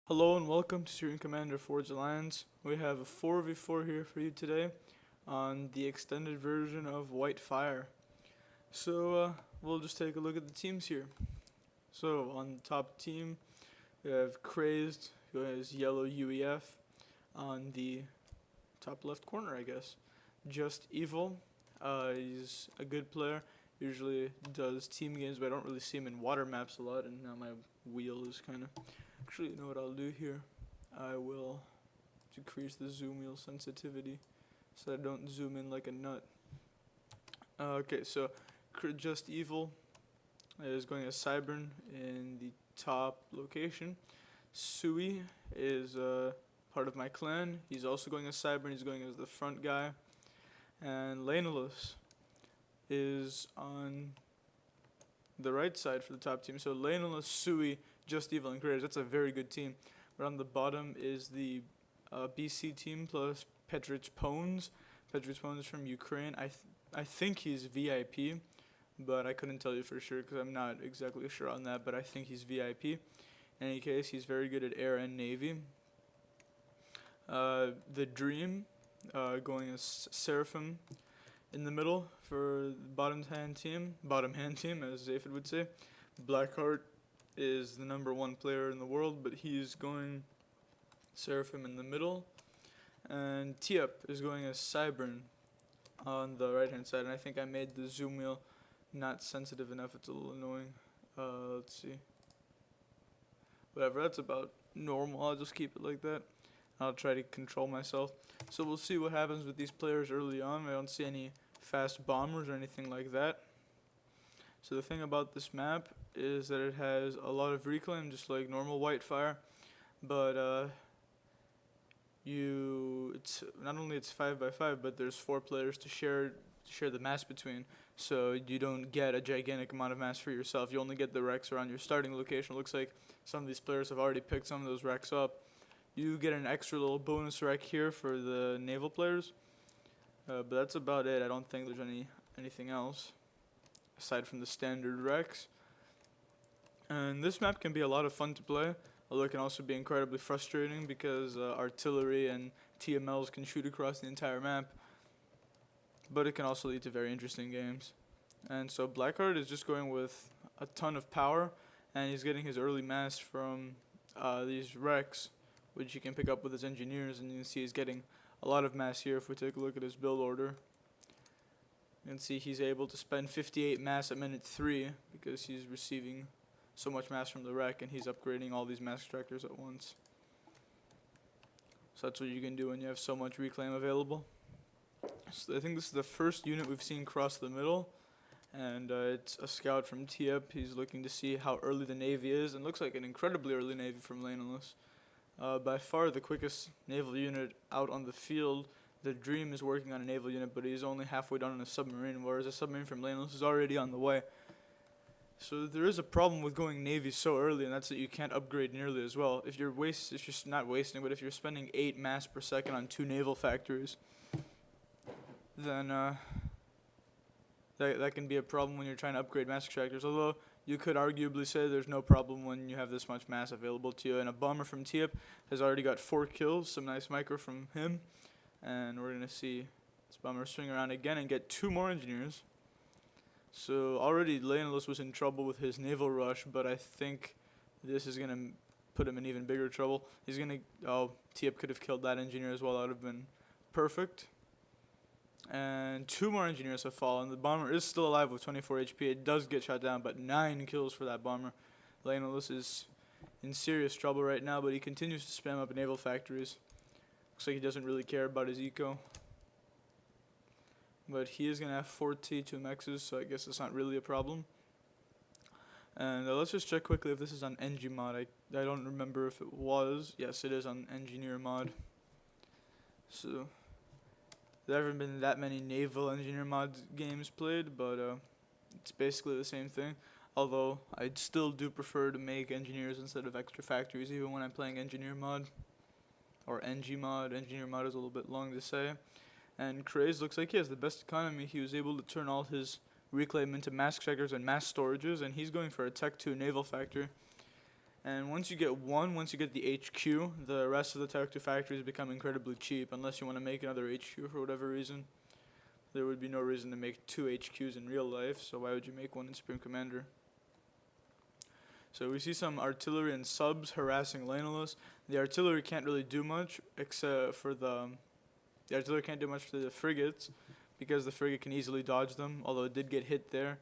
Hello and welcome to Student Commander Forge Alliance. We have a 4v4 here for you today on the extended version of White Fire. So we'll just take a look at the teams here. So on the top team we have Crazed, who has yellow UEF. On the top left corner, I guess, Just Evil. He's a good player, usually does team games, but I don't really see him in water maps a lot, and now my wheel is kind of... Actually, you know what I'll do here? I will decrease the zoom wheel sensitivity so I don't zoom in like a nut. Okay, so Just Evil is going as Cybern in the top location. Sui is part of my clan. He's also going as Cybern. He's going as the front guy. And Lanelus is on the right side for the top team. So Lanelus, Sui, Just Evil, and Craze. That's a very good team. But on the bottom is the BC team plus Petrich Pones. Petrich Pones is from Ukraine. I think he's VIP, but I couldn't tell you for sure because I'm not exactly sure on that. But I think he's VIP. In any case, he's very good at air and navy. The Dream going as Seraphim in the middle for the bottom hand team, as Zaphid would say. Blackheart is the #1 player in the world, but he's going Seraphim in the middle. And Tiep is going as Cybern on the right hand side, and I think I made the zoom wheel not sensitive enough. It's a little annoying. Let's see. Whatever, that's about normal. I'll just keep it like that. I'll try to control myself. So we'll see what happens with these players early on. I don't see any fast bombers or anything like that. So the thing about this map is that it has a lot of reclaim, just like normal Whitefire, but it's not only it's 5x5, but there's 4 players to share the mass between. So you don't get a gigantic amount of mass for yourself. You only get the wrecks around your starting location. It looks like some of these players have already picked some of those wrecks up. You get an extra little bonus wreck here for the naval players, but that's about it. I don't think there's anything else aside from the standard wrecks. And this map can be a lot of fun to play, although it can also be incredibly frustrating because artillery and TMLs can shoot across the entire map. But it can also lead to very interesting games. And so Blackheart is just going with a ton of power, and he's getting his early mass from these wrecks, which you can pick up with his engineers, and you can see he's getting a lot of mass here if we take a look at his build order. You can see he's able to spend 58 mass at minute 3 because he's receiving so much mass from the wreck, and he's upgrading all these mass extractors at once. So that's what you can do when you have so much reclaim available. So I think this is the first unit we've seen cross the middle, and it's a scout from Tiep. He's looking to see how early the navy is, and looks like an incredibly early navy from Lanelus. By far the quickest naval unit out on the field. The Dream is working on a naval unit, but he's only halfway done on a submarine, whereas a submarine from Lanelus is already on the way. So there is a problem with going navy so early, and that's that you can't upgrade nearly as well. If you're not wasting, but if you're spending 8 mass per second on 2 naval factories, then that can be a problem when you're trying to upgrade mass extractors. Although you could arguably say there's no problem when you have this much mass available to you. And a bomber from Tiep has already got 4 kills, some nice micro from him. And we're going to see this bomber swing around again and get 2 more engineers. So already Lanelus was in trouble with his naval rush, but I think this is going to put him in even bigger trouble. He's going to... Oh, Tiep could have killed that engineer as well. That would have been perfect. And 2 more engineers have fallen. The bomber is still alive with 24 HP. It does get shot down, but 9 kills for that bomber. Lanelus is in serious trouble right now, but he continues to spam up naval factories. Looks like he doesn't really care about his eco. But he is going to have 4 T2 mexes, so I guess it's not really a problem. And let's just check quickly if this is on NG mod. I don't remember if it was. Yes, it is on engineer mod. So there haven't been that many naval engineer mod games played, but it's basically the same thing. Although I still do prefer to make engineers instead of extra factories, even when I'm playing engineer mod or NG mod. Engineer mod is a little bit long to say. And Craze looks like he has the best economy. He was able to turn all his reclaim into mass extractors and mass storages, and he's going for a Tech 2 naval factory. And once you get the HQ, the rest of the Tech 2 factories become incredibly cheap, unless you want to make another HQ for whatever reason. There would be no reason to make 2 HQs in real life, so why would you make one in Supreme Commander? So we see some artillery and subs harassing Lanelus. The artillery can't really do much, except for the artillery can't do much for the frigates, because the frigate can easily dodge them, although it did get hit there.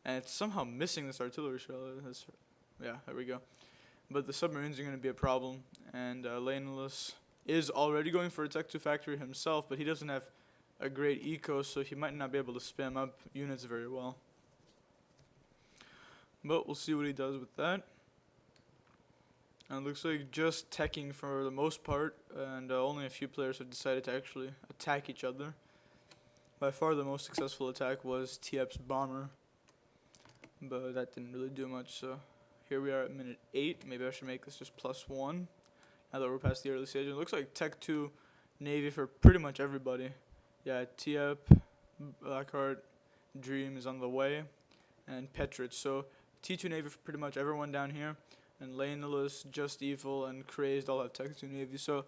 And it's somehow missing this artillery shell. Yeah, there we go. But the submarines are going to be a problem, and Lanelus is already going for a Tech 2 factory himself, but he doesn't have a great eco, so he might not be able to spam up units very well. But we'll see what he does with that. And it looks like just teching for the most part, and only a few players have decided to actually attack each other. By far the most successful attack was TF's bomber, but that didn't really do much, so here we are at minute 8. Maybe I should make this just +1 now that we're past the early stage. It looks like Tech 2 Navy for pretty much everybody. Yeah, TF, Blackheart, Dream is on the way, and Petrich. So T2 Navy for pretty much everyone down here, and Lanelus, Just Evil, and Crazed all have Tech 2 Navy. So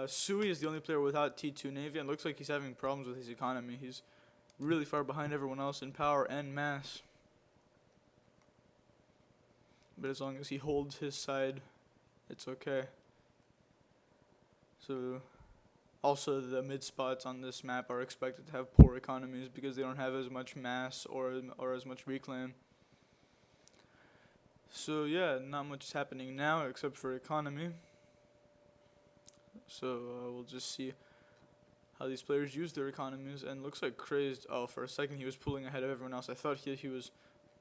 Sui is the only player without T2 Navy, and looks like he's having problems with his economy. He's really far behind everyone else in power and mass. But as long as he holds his side, it's okay. So also the mid spots on this map are expected to have poor economies because they don't have as much mass or as much reclaim. So yeah, not much is happening now except for economy. So we'll just see how these players use their economies. And looks like Crazed, for a second he was pulling ahead of everyone else. I thought he was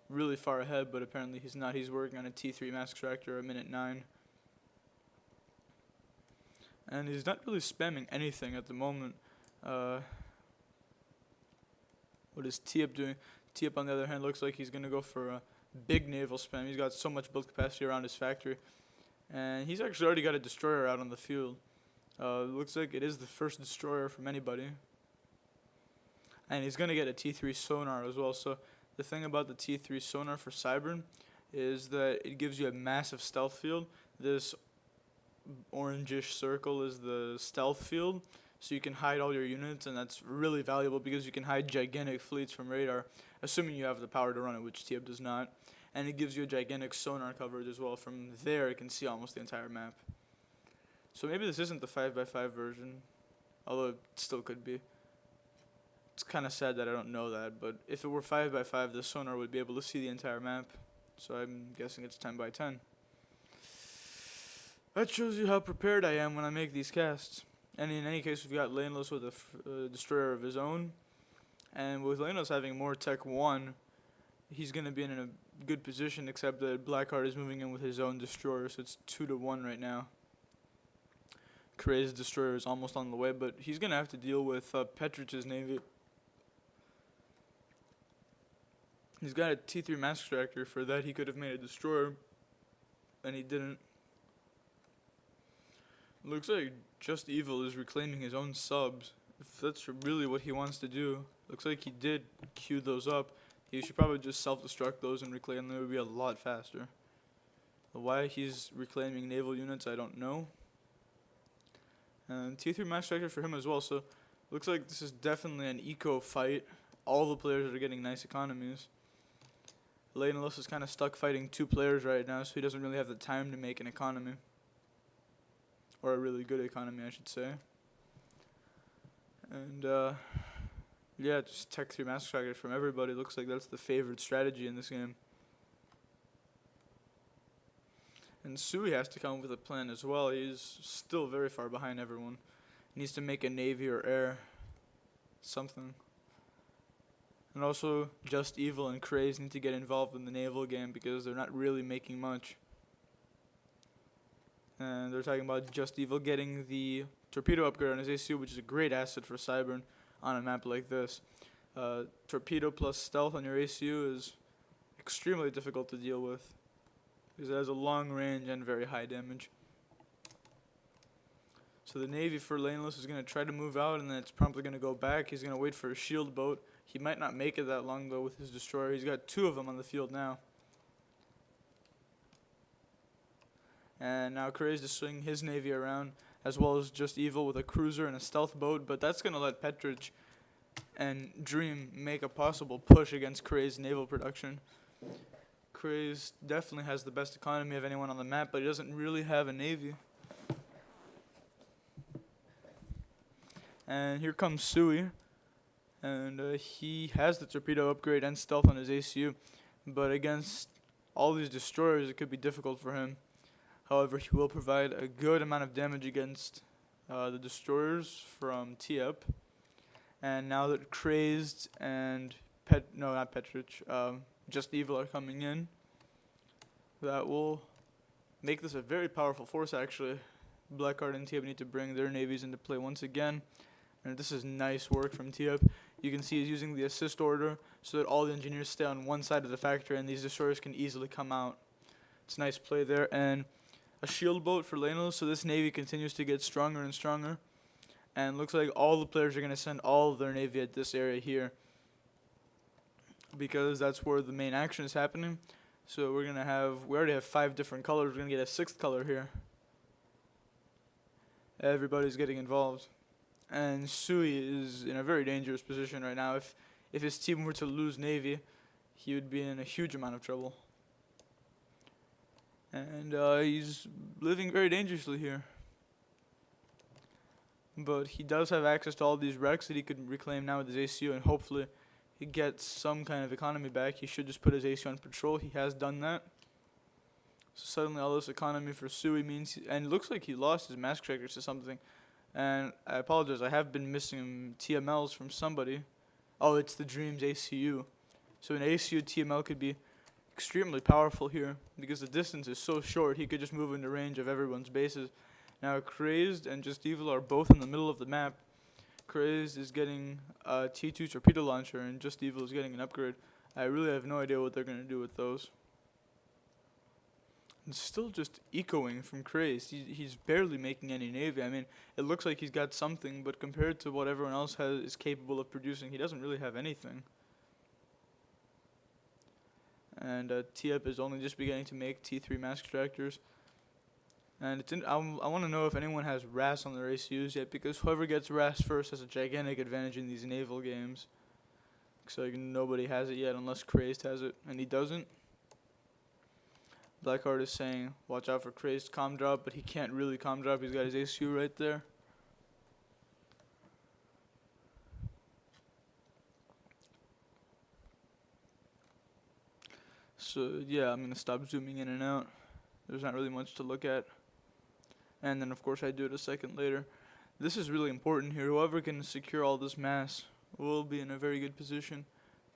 really far ahead, but apparently he's not. He's working on a T3 mass extractor at minute 9. And he's not really spamming anything at the moment. What is Tiep doing? Tiep, on the other hand, looks like he's going to go for a big naval spam. He's got so much build capacity around his factory. And he's actually already got a destroyer out on the field. Looks like it is the first destroyer from anybody. And he's going to get a T3 sonar as well. So the thing about the T3 sonar for Cybern is that it gives you a massive stealth field. This orangish circle is the stealth field, so you can hide all your units, and that's really valuable because you can hide gigantic fleets from radar, assuming you have the power to run it, which TF does not. And it gives you a gigantic sonar coverage as well. From there, it can see almost the entire map. So maybe this isn't the 5x5 version, although it still could be. It's kind of sad that I don't know that, but if it were 5x5, the sonar would be able to see the entire map. So I'm guessing it's 10x10. That shows you how prepared I am when I make these casts. And in any case, we've got Lanelus with a destroyer of his own. And with Lanelus having more Tech 1, he's going to be in a good position, except that Blackheart is moving in with his own destroyer, so it's 2-1 right now. Crazed destroyer is almost on the way, but he's going to have to deal with Petrich's navy. He's got a T3 mass extractor. For that, he could have made a destroyer, and he didn't. Looks like Just Evil is reclaiming his own subs. If that's really what he wants to do, looks like he did queue those up. He should probably just self-destruct those and reclaim them. It would be a lot faster. Why he's reclaiming naval units, I don't know. And T3 mass extractor for him as well, so looks like this is definitely an eco fight. All the players are getting nice economies. Lanelus is kind of stuck fighting 2 players right now, so he doesn't really have the time to make an economy. Or a really good economy, I should say. And, yeah, just Tech 3 mass extractors from everybody. Looks like that's the favored strategy in this game. And Sui has to come up with a plan as well. He's still very far behind everyone. He needs to make a navy or air. Something. And also, Just Evil and Craze need to get involved in the naval game because they're not really making much. And they're talking about Just Evil getting the torpedo upgrade on his ACU, which is a great asset for Cybern on a map like this. Torpedo plus stealth on your ACU is extremely difficult to deal with because it has a long range and very high damage. So the Navy for Lanelus is going to try to move out, and then it's promptly going to go back. He's going to wait for a shield boat. He might not make it that long, though, with his destroyer. He's got 2 of them on the field now. And now Crazed is swinging his navy around, as well as Just Evil with a cruiser and a stealth boat, but that's going to let Petrich and Dream make a possible push against Crazed naval production. Crazed definitely has the best economy of anyone on the map, but he doesn't really have a navy. And here comes Sui, and he has the torpedo upgrade and stealth on his ACU, but against all these destroyers it could be difficult for him. However, he will provide a good amount of damage against the destroyers from T-Up. And now that Crazed and not Petrich, Just Evil are coming in, that will make this a very powerful force actually. Blackheart and T-Up need to bring their navies into play once again. And this is nice work from T-Up. You can see he's using the assist order so that all the engineers stay on one side of the factory and these destroyers can easily come out. It's a nice play there. And a shield boat for Leno, so this navy continues to get stronger and stronger. And looks like all the players are going to send all of their navy at this area here, because that's where the main action is happening. So we already have 5 different colors. We're going to get a 6th color here. Everybody's getting involved. And Sui is in a very dangerous position right now. If his team were to lose navy, he would be in a huge amount of trouble. And he's living very dangerously here. But he does have access to all these wrecks that he could reclaim now with his ACU, and hopefully he gets some kind of economy back. He should just put his ACU on patrol. He has done that. So suddenly all this economy for Sui means, and it looks like he lost his mask trackers to something. And I apologize, I have been missing TMLs from somebody. Oh, it's the Dreams ACU. So an ACU TML could be extremely powerful here because the distance is so short. He could just move into range of everyone's bases. Now Crazed and Just Evil are both in the middle of the map. Crazed is getting a T2 torpedo launcher and Just Evil is getting an upgrade. I really have no idea what they're going to do with those. It's still just echoing from Crazed. He's barely making any navy. I mean, it looks like he's got something, but compared to what everyone else is capable of producing, he doesn't really have anything. And T-Up is only just beginning to make T3 mask tractors. And I want to know if anyone has RAS on their ACUs yet, because whoever gets RAS first has a gigantic advantage in these naval games. Looks like nobody has it yet unless Crazed has it, and he doesn't. Blackheart is saying, watch out for Crazed comm drop, but he can't really comm drop. He's got his ACU right there. So, yeah, I'm going to stop zooming in and out. There's not really much to look at. And then, of course, I do it a second later. This is really important here. Whoever can secure all this mass will be in a very good position,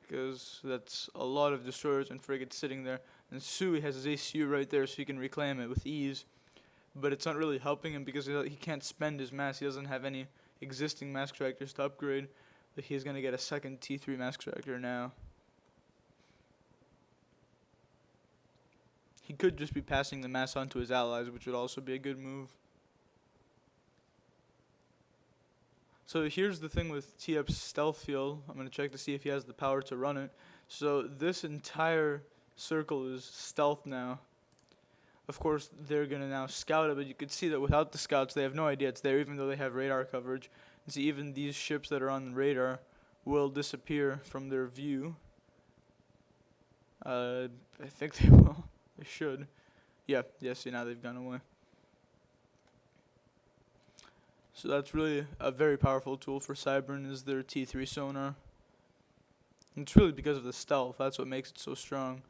because that's a lot of destroyers and frigates sitting there. And Sui has his ACU right there, so he can reclaim it with ease. But it's not really helping him because he can't spend his mass. He doesn't have any existing mask tractors to upgrade. But he's going to get a second T3 mask tractor now. He could just be passing the mass on to his allies, which would also be a good move. So here's the thing with T-Up's stealth field. I'm going to check to see if he has the power to run it. So this entire circle is stealth now. Of course, they're going to now scout it, but you could see that without the scouts, they have no idea it's there, even though they have radar coverage. And see, even these ships that are on the radar will disappear from their view. I think they will. They should. Yeah, see, now they've gone away. So that's really a very powerful tool for Cybern, is their T3 sonar. And it's really because of the stealth. That's what makes it so strong.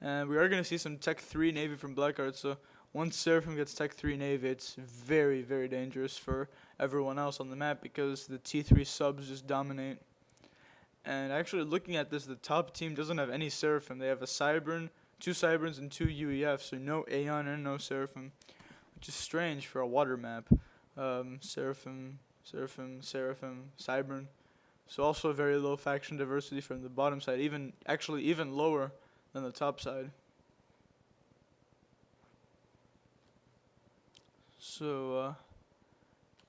And we are going to see some Tech 3 Navy from Blackheart. So once Seraphim gets Tech 3 Navy, it's very, very dangerous for everyone else on the map, because the T3 subs just dominate. And actually, looking at this, the top team doesn't have any Seraphim. They have a Cybern, 2 Cyberns, and 2 UEFs. So no Aeon and no Seraphim, which is strange for a water map. Seraphim, Cybern. So also very low faction diversity from the bottom side, even lower than the top side. So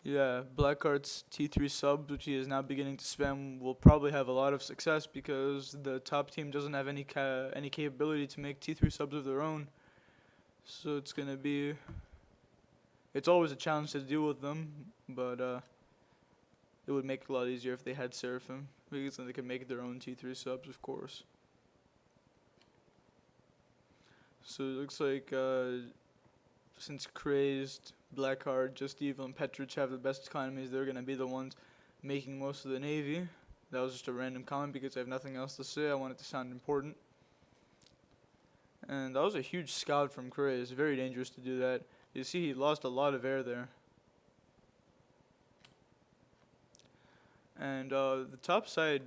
Yeah, Blackheart's T3 subs, which he is now beginning to spam, will probably have a lot of success because the top team doesn't have any capability to make T3 subs of their own. So it's always a challenge to deal with them, but it would make it a lot easier if they had Seraphim, because then they could make their own T3 subs, of course. So it looks like since Crazed, Blackheart, Just Evil, and Petrich have the best economies, they're going to be the ones making most of the Navy. That was just a random comment because I have nothing else to say. I want it to sound important. And that was a huge scout from Crazed. Very dangerous to do that. You see he lost a lot of air there. And the top side,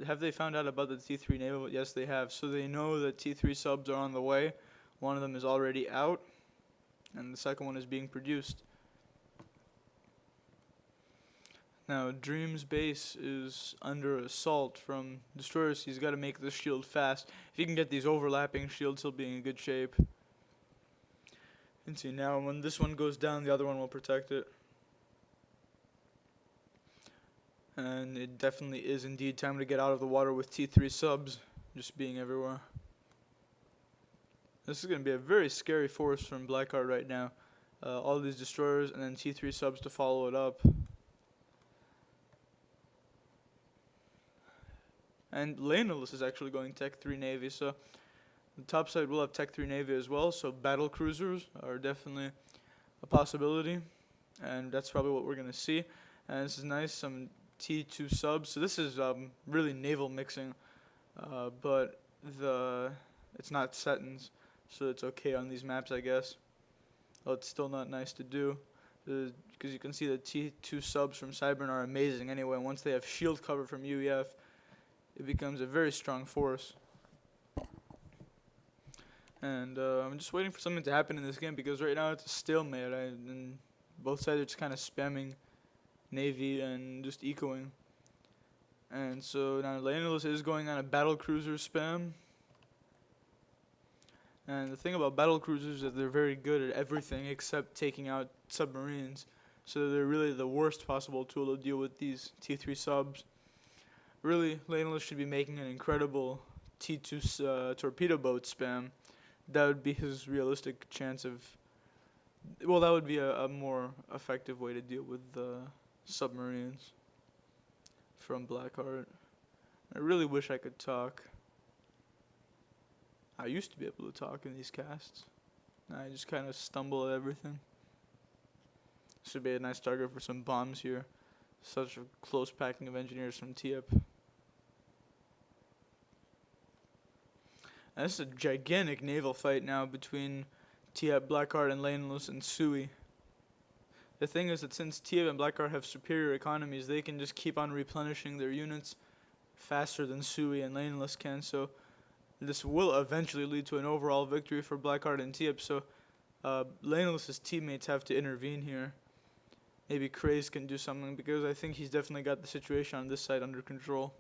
have they found out about the T3 naval? Yes, they have. So they know that T3 subs are on the way. One of them is already out, and the second one is being produced. Now, Dream's base is under assault from destroyers. He's got to make this shield fast. If he can get these overlapping shields, he'll be in good shape. You can see now, when this one goes down, the other one will protect it. And it definitely is indeed time to get out of the water with T3 subs just being everywhere. This is going to be a very scary force from Blackheart right now. All these destroyers and then T3 subs to follow it up. And Laneless is actually going Tech 3 Navy, so the top side will have Tech 3 Navy as well, so battle cruisers are definitely a possibility. And that's probably what we're going to see. And this is nice, some T2 subs. So this is really naval mixing, but it's not Settons, so it's okay on these maps, I guess. Oh, it's still not nice to do, because you can see the T2 subs from Cybern are amazing anyway. Once they have shield cover from UEF, it becomes a very strong force. And I'm just waiting for something to happen in this game, because right now it's a stalemate, and both sides are just kind of spamming Navy and just ecoing. And so now Laneless is going on a battle cruiser spam. And the thing about battle cruisers is that they're very good at everything except taking out submarines. So they're really the worst possible tool to deal with these T3 subs. Really, Laneless should be making an incredible T2 torpedo boat spam. That would be his realistic chance of... Well, that would be a more effective way to deal with submarines from Blackheart. I really wish I could talk. I used to be able to talk in these casts. Now I just kind of stumble at everything. Should be a nice target for some bombs here. Such a close packing of engineers from TIP. And this is a gigantic naval fight now between TIP, Blackheart, and Laneless and Sui. The thing is that since TIP and Blackheart have superior economies, they can just keep on replenishing their units faster than Sui and Laneless can, so this will eventually lead to an overall victory for Blackheart and TIP, so Laneless's teammates have to intervene here. Maybe Craze can do something, because I think he's definitely got the situation on this side under control.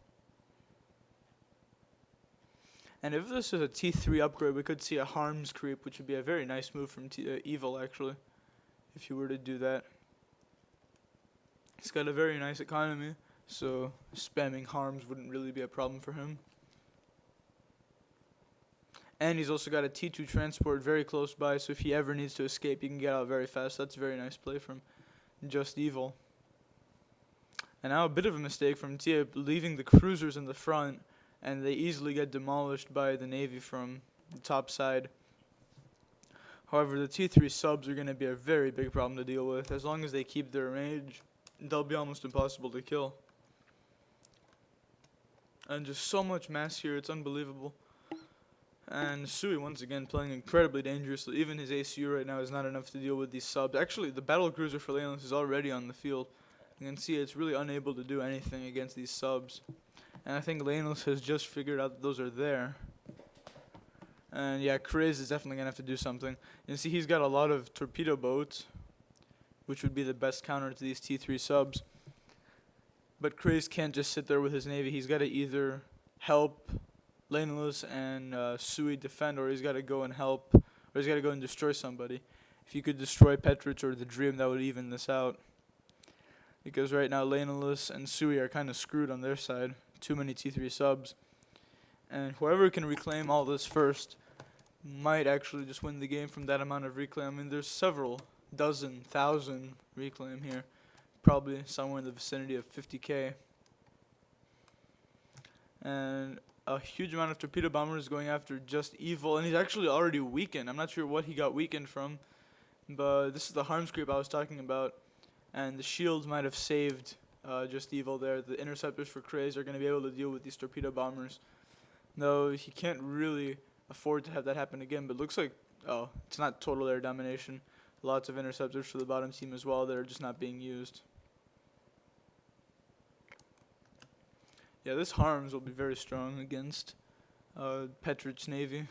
And if this is a T3 upgrade, we could see a harms creep, which would be a very nice move from Evil, actually, if you were to do that. He's got a very nice economy, so spamming harms wouldn't really be a problem for him. And he's also got a T2 transport very close by, so if he ever needs to escape, he can get out very fast. That's a very nice play from Just Evil. And now a bit of a mistake from TIP, leaving the cruisers in the front, and they easily get demolished by the Navy from the top side. However, the T3 subs are going to be a very big problem to deal with. As long as they keep their range, they'll be almost impossible to kill. And just so much mass here, it's unbelievable. And Sui once again playing incredibly dangerously. Even his ACU right now is not enough to deal with these subs. Actually, the battle cruiser for Laneless is already on the field. You can see it's really unable to do anything against these subs. And I think Laneless has just figured out that those are there. And yeah, Craze is definitely going to have to do something. You see he's got a lot of torpedo boats, which would be the best counter to these T3 subs. But Craze can't just sit there with his navy. He's got to either help Laneless and Sui defend, or he's got to go and help, or he's got to go and destroy somebody. If you could destroy Petrich or the Dream, that would even this out. because right now Laneless and Sui are kind of screwed on their side. Too many T3 subs. And whoever can reclaim all this first might actually just win the game from that amount of reclaim. I mean, there's several dozen, thousand reclaim here. Probably somewhere in the vicinity of 50k. And a huge amount of torpedo bombers going after Just Evil, and he's actually already weakened. I'm not sure what he got weakened from, but this is the harms creep I was talking about, and the shields might have saved Just Evil there. The interceptors for Craze are going to be able to deal with these torpedo bombers. No, he can't really afford to have that happen again, but looks like, oh, it's not total air domination. Lots of interceptors for the bottom team as well that are just not being used. Yeah, this harms will be very strong against Petrich's Navy.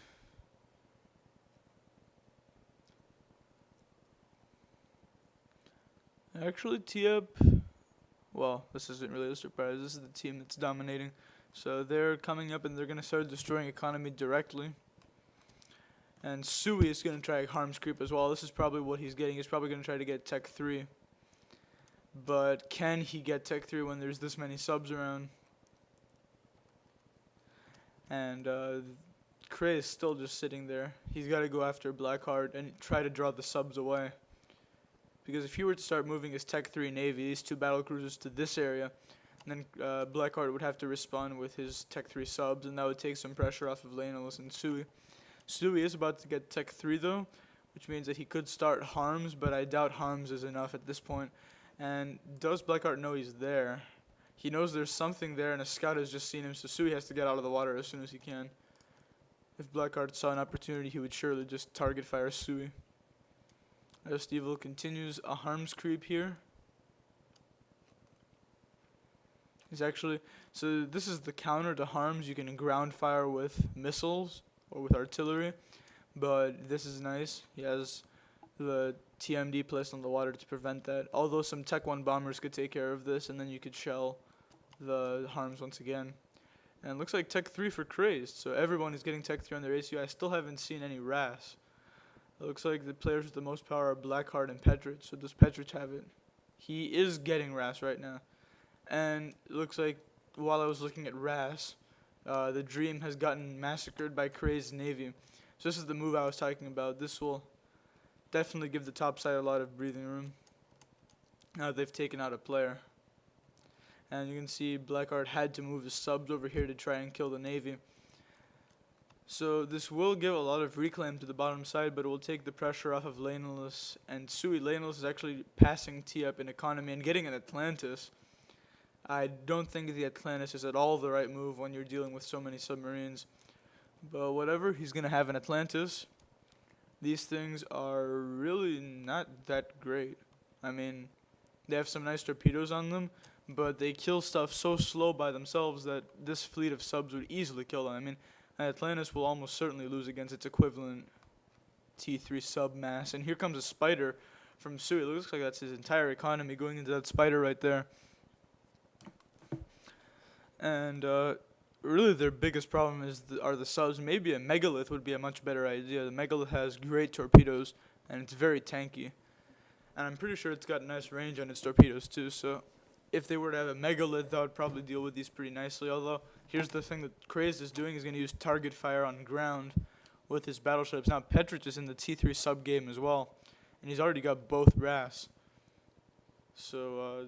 Actually, TIAP, well, this isn't really a surprise. This is the team that's dominating. So they're coming up and they're going to start destroying economy directly. And Sui is going to try harms creep as well. This is probably what he's getting. He's probably going to try to get Tech 3. But can he get Tech 3 when there's this many subs around? And Cray is still just sitting there. He's got to go after Blackheart and try to draw the subs away. Because if he were to start moving his Tech 3 Navy, these two battle cruisers to this area, then Blackheart would have to respond with his Tech 3 subs, and that would take some pressure off of Laneless and Sui. Sui is about to get Tech 3 though, which means that he could start harms, but I doubt harms is enough at this point. And does Blackheart know he's there? He knows there's something there, and a scout has just seen him, so Sui has to get out of the water as soon as he can. If Blackheart saw an opportunity, he would surely just target fire Sui. Just Evil continues a harms creep here. He's actually, so this is the counter to harms. You can ground fire with missiles or with artillery, but this is nice. He has the TMD placed on the water to prevent that. Although some Tech 1 bombers could take care of this, and then you could shell the harms once again. And it looks like Tech 3 for Crazed, so everyone is getting Tech 3 on their ACU. I still haven't seen any RAS. It looks like the players with the most power are Blackheart and Petrich, so does Petrich have it? He is getting RAS right now. And it looks like while I was looking at RAS, the Dream has gotten massacred by Crazed Navy. So this is the move I was talking about. This will definitely give the top side a lot of breathing room. Now they've taken out a player. And you can see Blackheart had to move his subs over here to try and kill the Navy. So this will give a lot of reclaim to the bottom side, but it will take the pressure off of Laneless and Sui. Laneless is actually passing T-up in economy and getting an Atlantis. I don't think the Atlantis is at all the right move when you're dealing with so many submarines. But whatever, he's going to have an Atlantis. These things are really not that great. I mean, they have some nice torpedoes on them, but they kill stuff so slow by themselves that this fleet of subs would easily kill them. I mean, Atlantis will almost certainly lose against its equivalent T3 sub mass. And here comes a spider from Sui. It looks like that's his entire economy going into that spider right there. And really their biggest problem are the subs. Maybe a megalith would be a much better idea. The megalith has great torpedoes, and it's very tanky. And I'm pretty sure it's got nice range on its torpedoes too, so if they were to have a megalith, that would probably deal with these pretty nicely. Although, here's the thing that Crazed is doing. He's going to use target fire on ground with his battleships. Now, Petrich is in the T3 sub game as well, and he's already got both RAS. So,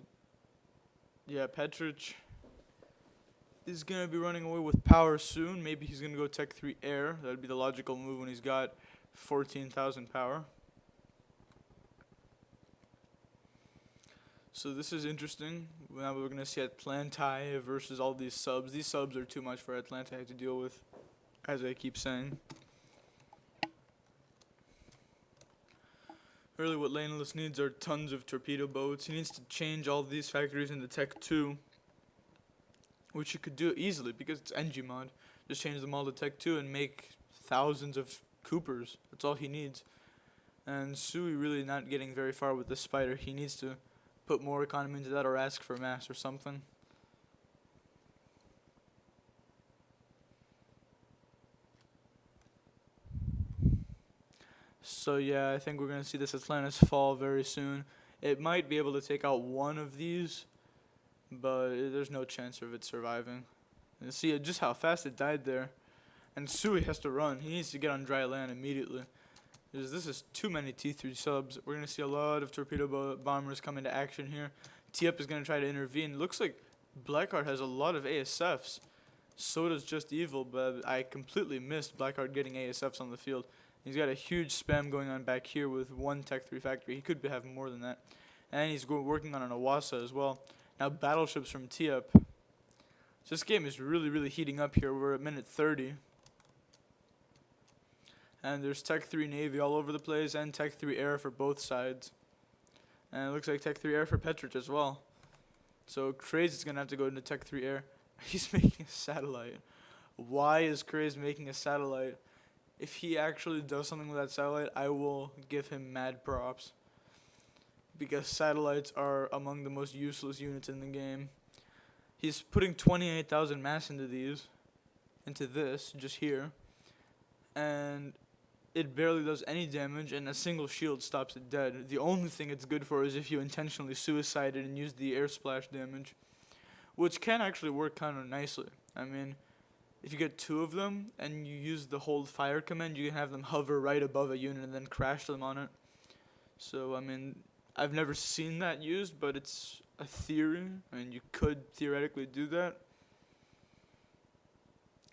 yeah, Petrich is going to be running away with power soon. Maybe he's going to go Tech 3 air. That would be the logical move when he's got 14,000 power. So this is interesting. Now we're going to see Atlantai versus all these subs. These subs are too much for Atlantai to deal with, as I keep saying. Really what Laneless needs are tons of torpedo boats. He needs to change all these factories into Tech 2, which you could do easily because it's NG mod. Just change them all to Tech 2 and make thousands of Coopers. That's all he needs. And Sui really not getting very far with the spider. He needs to put more economy into that or ask for mass or something. So yeah, I think we're going to see this Atlantis fall very soon. It might be able to take out one of these, but there's no chance of it surviving. And see just how fast it died there. And Sui has to run. He needs to get on dry land immediately. Because this is too many T3 subs. We're going to see a lot of torpedo bombers come into action here. T-Up is going to try to intervene. Looks like Blackheart has a lot of ASFs. So does Just Evil, but I completely missed Blackheart getting ASFs on the field. He's got a huge spam going on back here with one Tech 3 factory. He could have more than that. And he's working on an Awasa as well. Now battleships from T-Up. This game is really, really heating up here. We're at minute 30. And there's Tech 3 Navy all over the place and Tech 3 Air for both sides. And it looks like Tech 3 Air for Petrich as well. So Craze is going to have to go into Tech 3 Air. He's making a satellite. Why is Craze making a satellite? If he actually does something with that satellite, I will give him mad props. Because satellites are among the most useless units in the game. He's putting 28,000 mass into these. Into this, just here. And it barely does any damage, and a single shield stops it dead. The only thing it's good for is if you intentionally suicide it and use the air splash damage, which can actually work kind of nicely. I mean, if you get two of them and you use the hold fire command, you can have them hover right above a unit and then crash them on it. So, I mean, I've never seen that used, but it's a theory. I mean, you could theoretically do that.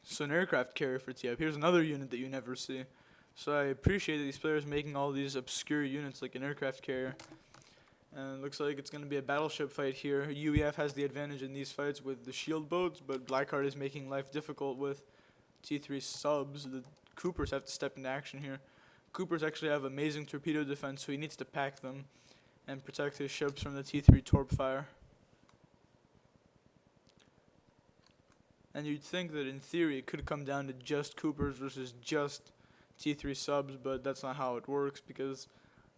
So an aircraft carrier for TF. Here's another unit that you never see. So I appreciate these players making all these obscure units like an aircraft carrier. And it looks like it's going to be a battleship fight here. UEF has the advantage in these fights with the shield boats, but Blackheart is making life difficult with T3 subs. The Coopers have to step into action here. Coopers actually have amazing torpedo defense, so he needs to pack them and protect his ships from the T3 torp fire. And you'd think that in theory it could come down to just Coopers versus just T3 subs, but that's not how it works because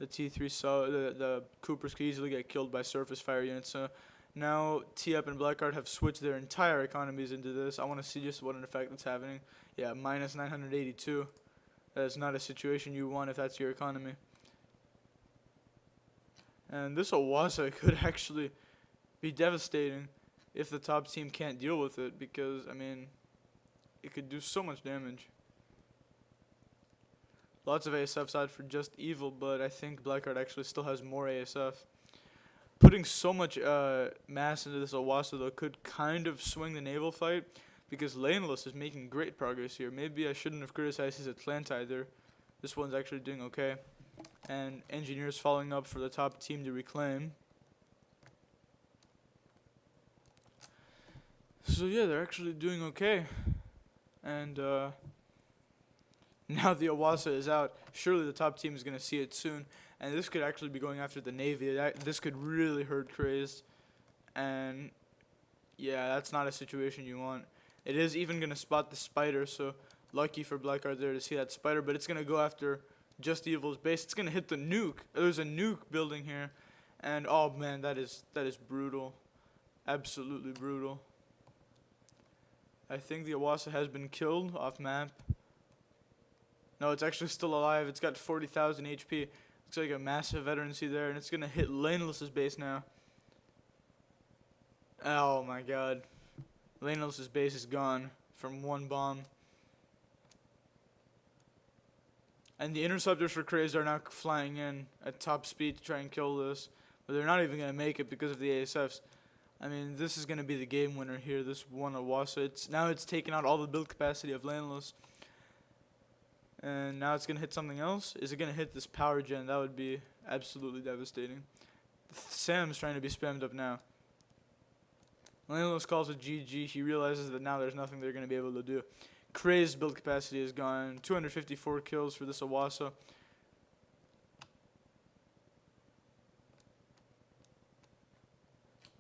the the Coopers could easily get killed by surface fire units. So now T-Up and Blackheart have switched their entire economies into this. I want to see just what an effect that's happening. Yeah, minus 982. That is not a situation you want if that's your economy. And this Awasa could actually be devastating if the top team can't deal with it because, I mean, it could do so much damage. Lots of ASFs out for Just Evil, but I think Blackheart actually still has more ASF. Putting so much mass into this Awasa, though, could kind of swing the naval fight because Laneless is making great progress here. Maybe I shouldn't have criticized his Atlanta either. This one's actually doing okay. And Engineers following up for the top team to reclaim. So yeah, they're actually doing okay. And now the Awasa is out. Surely the top team is going to see it soon. And this could actually be going after the Navy. This could really hurt Crazed. And yeah, that's not a situation you want. It is even going to spot the Spider, so lucky for Blackheart there to see that Spider. But it's going to go after Just Evil's base. It's going to hit the nuke. There's a nuke building here. And oh man, that is brutal. Absolutely brutal. I think the Awasa has been killed off map. No, it's actually still alive. It's got 40,000 HP. Looks like a massive veterancy there, and it's going to hit Laneless's base now. Oh my god. Laneless's base is gone from one bomb. And the interceptors for Crazed are now flying in at top speed to try and kill this. But they're not even going to make it because of the ASFs. I mean, this is going to be the game winner here, this one Awasa. Now it's taken out all the build capacity of Laneless. And now it's going to hit something else. Is it going to hit this power gen? That would be absolutely devastating. Sam's trying to be spammed up now. Laneless calls it GG. He realizes that now there's nothing they're going to be able to do. Crazed build capacity is gone. 254 kills for this Awasa.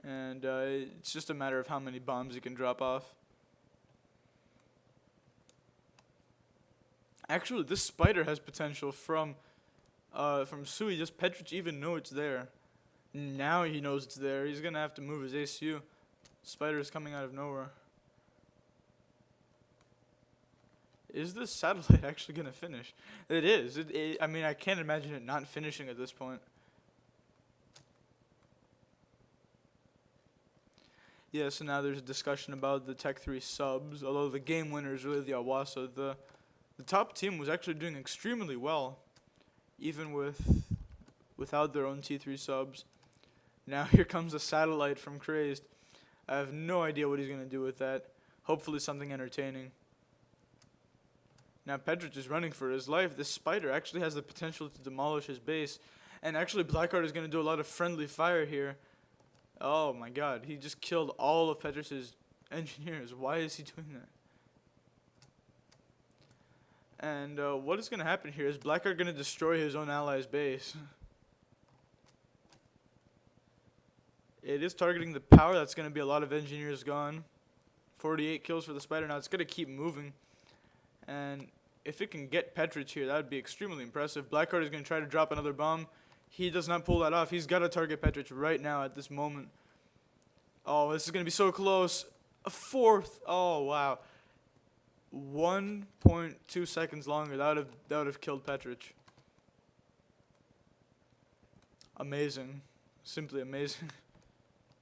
And it's just a matter of how many bombs he can drop off. Actually, this Spider has potential from Sui. Does Petrich even know it's there? Now he knows it's there. He's going to have to move his ACU. Spider is coming out of nowhere. Is this satellite actually going to finish? It is. I mean, I can't imagine it not finishing at this point. Yeah, so now there's a discussion about the Tech 3 subs, although the game winner is really the Awasa. The top team was actually doing extremely well, even without their own T3 subs. Now here comes a satellite from Crazed. I have no idea what he's going to do with that. Hopefully something entertaining. Now Petrich is running for his life. This spider actually has the potential to demolish his base. And actually Blackheart is going to do a lot of friendly fire here. Oh my god, he just killed all of Petrich's engineers. Why is he doing that? And what is going to happen here is Blackheart going to destroy his own ally's base. It is targeting the power. That's going to be a lot of engineers gone. 48 kills for the spider. Now it's going to keep moving. And if it can get Petrich here, that would be extremely impressive. Blackheart is going to try to drop another bomb. He does not pull that off. He's got to target Petrich right now at this moment. Oh, this is going to be so close. A fourth. Oh, wow. 1.2 seconds longer. That would have killed Petrich. Amazing. Simply amazing.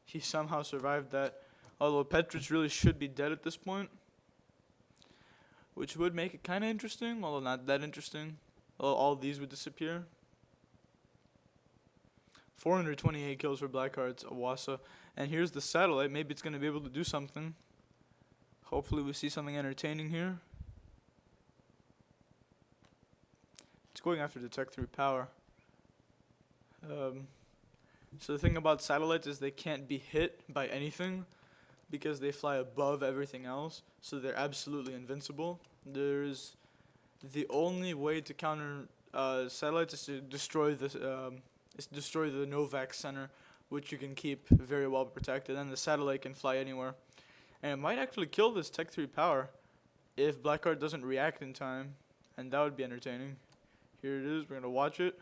He somehow survived that. Although Petrich really should be dead at this point. Which would make it kind of interesting, although not that interesting. All these would disappear. 428 kills for Blackheart's Awasa. And here's the satellite. Maybe it's going to be able to do something. Hopefully we see something entertaining here. It's going after the Tech 3 power. So the thing about satellites is they can't be hit by anything because they fly above everything else. So they're absolutely invincible. The only way to counter satellites is to destroy the Novax center, which you can keep very well protected. And the satellite can fly anywhere. And it might actually kill this Tech 3 power if Blackheart doesn't react in time. And that would be entertaining. Here it is. We're going to watch it.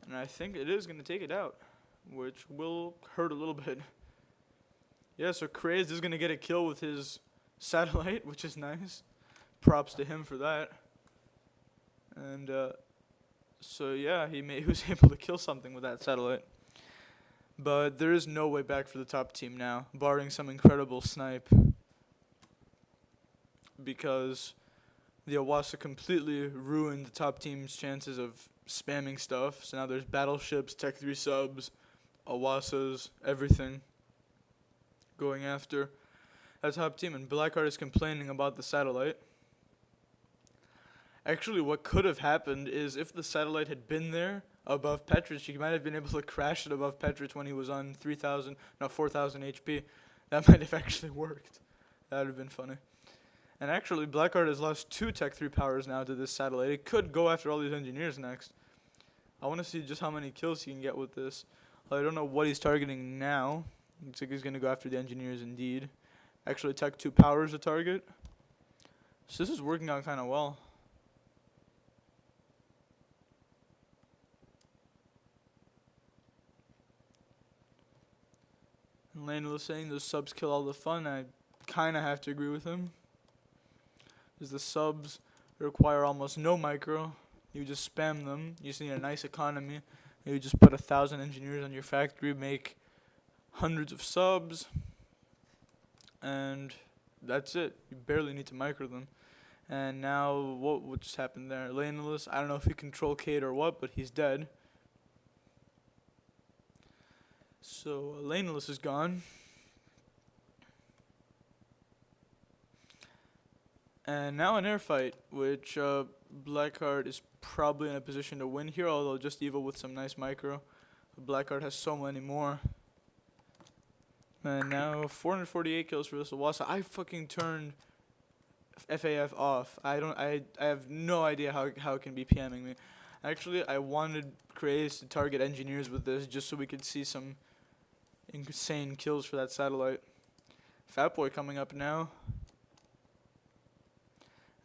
And I think it is going to take it out, which will hurt a little bit. Yeah, so Crazed is going to get a kill with his satellite, which is nice. Props to him for that. And so yeah, he was able to kill something with that satellite. But there is no way back for the top team now, barring some incredible snipe. Because the Awasa completely ruined the top team's chances of spamming stuff. So now there's battleships, Tech 3 subs, Awasas, everything going after that top team. And Blackheart is complaining about the satellite. Actually, what could have happened is if the satellite had been there above Petrich, he might have been able to crash it above Petrich when he was on 4,000 HP. That might have actually worked. That would have been funny. And actually, Blackheart has lost 2 Tech 3 powers now to this satellite. It could go after all these engineers next. I want to see just how many kills he can get with this. I don't know what he's targeting now. Looks like he's going to go after the engineers indeed. Actually, Tech 2 powers a target. So this is working out kind of well. And Lane was saying those subs kill all the fun. I kind of have to agree with him. Because the subs require almost no micro. You just spam them. You just need a nice economy. You just put 1,000 engineers on your factory, make hundreds of subs, and that's it. You barely need to micro them. And now, what just happened there? Laneless, I don't know if he control Kate or what, but he's dead. So, Laneless is gone. And now an air fight, which Blackheart is probably in a position to win here, although just evil with some nice micro. Blackheart has so many more. And now 448 kills for this Awasa. I fucking turned FAF off. I have no idea how it can be PMing me. Actually, I wanted Craze to target engineers with this just so we could see some insane kills for that satellite. Fatboy coming up now.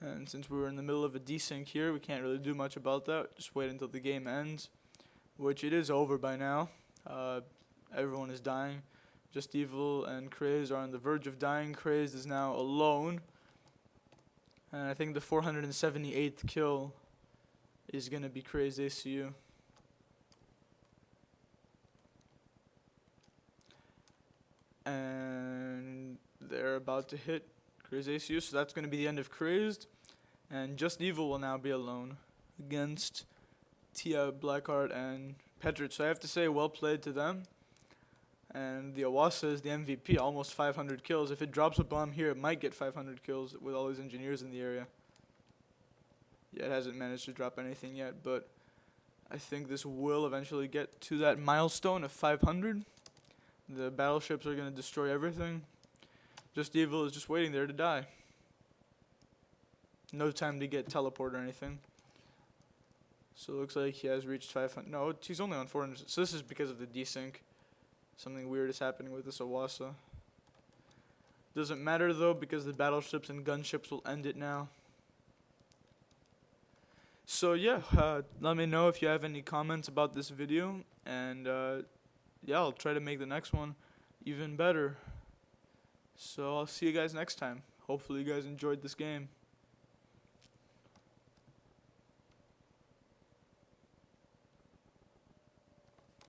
And since we were in the middle of a desync here, we can't really do much about that. Just wait until the game ends, which it is over by now. Everyone is dying. Just Evil and Crazed are on the verge of dying. Crazed is now alone. And I think the 478th kill is going to be Crazed ACU. And they're about to hit Crazed ACU, so that's going to be the end of Crazed. And Just Evil will now be alone against Tia, Blackheart, and Petrich. So I have to say, well played to them. And the Awasa is the MVP, almost 500 kills. If it drops a bomb here, it might get 500 kills with all these engineers in the area. Yeah, it hasn't managed to drop anything yet, but I think this will eventually get to that milestone of 500. The battleships are going to destroy everything. Just Evil is just waiting there to die. No time to get teleport or anything. So it looks like he has reached 500. No, he's only on 400. So this is because of the desync. Something weird is happening with this Awasa. Doesn't matter though, because the battleships and gunships will end it now. So yeah, let me know if you have any comments about this video, and yeah, I'll try to make the next one even better. So I'll see you guys next time. Hopefully you guys enjoyed this game.